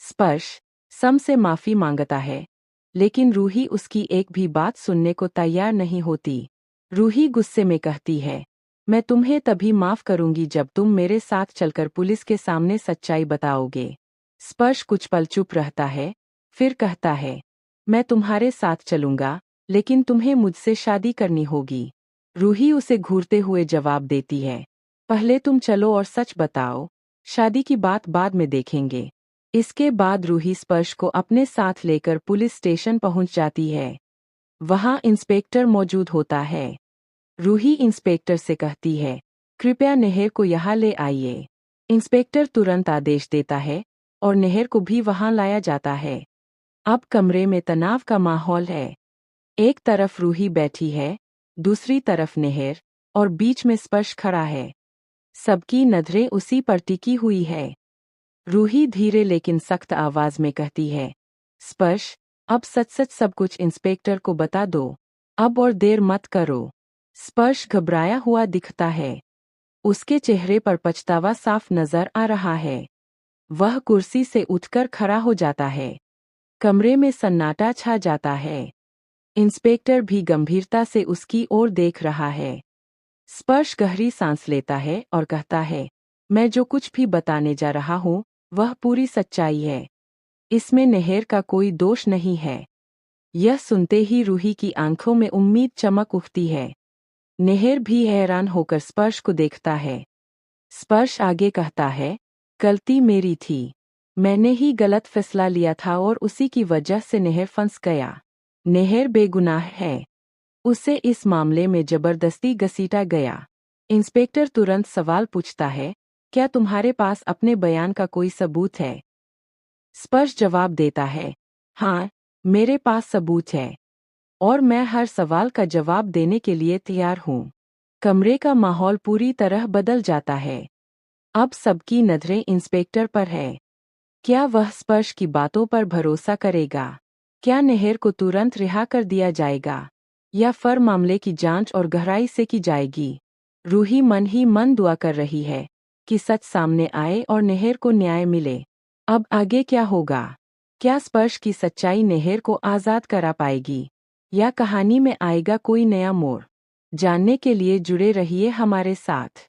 स्पर्श सम से माफी मांगता है, लेकिन रूही उसकी एक भी बात सुनने को तैयार नहीं होती। रूही गुस्से में कहती है, मैं तुम्हें तभी माफ करूंगी जब तुम मेरे साथ चलकर पुलिस के सामने सच्चाई बताओगे। स्पर्श कुछ पल चुप रहता है, फिर कहता है, मैं तुम्हारे साथ चलूंगा, लेकिन तुम्हें मुझसे शादी करनी होगी। रूही उसे घूरते हुए जवाब देती है, पहले तुम चलो और सच बताओ, शादी की बात बाद में देखेंगे। इसके बाद रूही स्पर्श को अपने साथ लेकर पुलिस स्टेशन पहुंच जाती है। वहां इंस्पेक्टर मौजूद होता है। रूही इंस्पेक्टर से कहती है, कृपया नेहर को यहाँ ले आइए। इंस्पेक्टर तुरंत आदेश देता है और नेहर को भी वहां लाया जाता है। अब कमरे में तनाव का माहौल है। एक तरफ रूही बैठी है, दूसरी तरफ नेहर, और बीच में स्पर्श खड़ा है। सबकी नजरें उसी पर टिकी हुई है। रूही धीरे लेकिन सख्त आवाज में कहती है, स्पर्श, अब सच सच सब कुछ इंस्पेक्टर को बता दो। अब और देर मत करो। स्पर्श घबराया हुआ दिखता है। उसके चेहरे पर पछतावा साफ नजर आ रहा है। वह कुर्सी से उठकर खड़ा हो जाता है। कमरे में सन्नाटा छा जाता है। इंस्पेक्टर भी गंभीरता से उसकी ओर देख रहा है। स्पर्श गहरी सांस लेता है और कहता है, मैं जो कुछ भी बताने जा रहा हूँ, वह पूरी सच्चाई है। इसमें नेहर का कोई दोष नहीं है। यह सुनते ही रूही की आंखों में उम्मीद चमक उठती है। नेहर भी हैरान होकर स्पर्श को देखता है। स्पर्श आगे कहता है, गलती मेरी थी। मैंने ही गलत फैसला लिया था और उसी की वजह से नेहर फंस गया। नेहर बेगुनाह है। उसे इस मामले में जबरदस्ती घसीटा गया। इंस्पेक्टर तुरंत सवाल पूछता है, क्या तुम्हारे पास अपने बयान का कोई सबूत है? स्पर्श जवाब देता है, हाँ, मेरे पास सबूत है, और मैं हर सवाल का जवाब देने के लिए तैयार हूँ। कमरे का माहौल पूरी तरह बदल जाता है। अब सबकी नजरें इंस्पेक्टर पर है। क्या वह स्पर्श की बातों पर भरोसा करेगा? क्या नेहर को तुरंत रिहा कर दिया जाएगा, या फिर मामले की जांच और गहराई से की जाएगी? रूही मन ही मन दुआ कर रही है कि सच सामने आए और नेहर को न्याय मिले। अब आगे क्या होगा? क्या स्पर्श की सच्चाई नेहर को आज़ाद करा पाएगी, या कहानी में आएगा कोई नया मोड़? जानने के लिए जुड़े रहिए हमारे साथ।